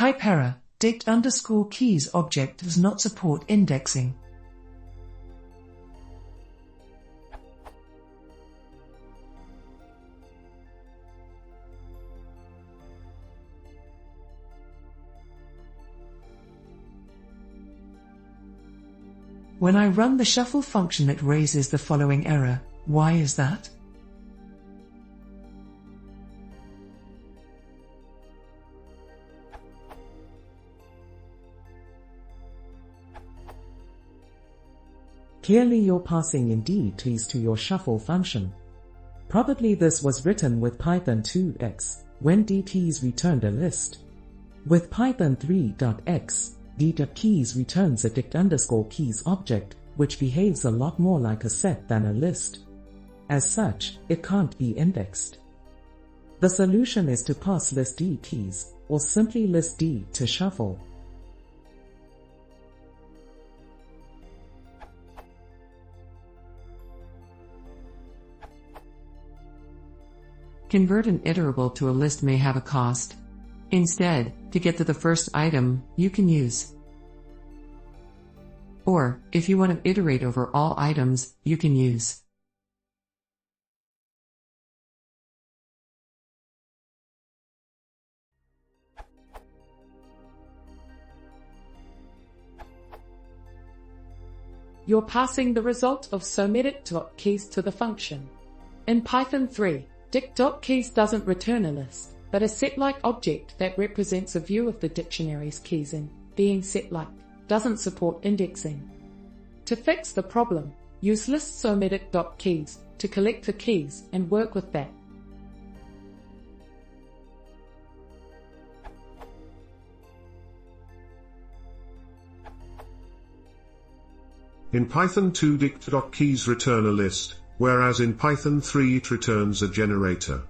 TypeError, dict_keys object does not support indexing. When I run the shuffle function, it raises the following error. Why is that? Clearly you're passing indeed keys to your shuffle function. Probably this was written with Python 2.x, when dkeys returned a list. With Python 3.x, d.keys returns a dict_keys object, which behaves a lot more like a set than a list. As such, it can't be indexed. The solution is to pass list d keys, or simply list d to shuffle. Convert an iterable to a list may have a cost. Instead, to get to the first item, you can use. Or, if you want to iterate over all items, you can use. You're passing the result of submitted.keys to the function. In Python 3, dict.keys doesn't return a list, but a set-like object that represents a view of the dictionary's keys in, being set-like, doesn't support indexing. To fix the problem, use list_submitted.keys to collect the keys and work with that. In Python 2, dict.keys return a list, whereas in Python 3 it returns a generator.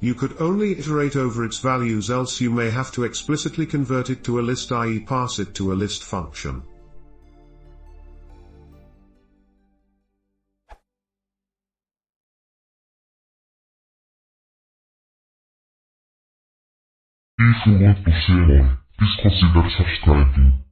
You could only iterate over its values, else you may have to explicitly convert it to a list, i.e. pass it to a list function. If you want to see more, please consider subscribing.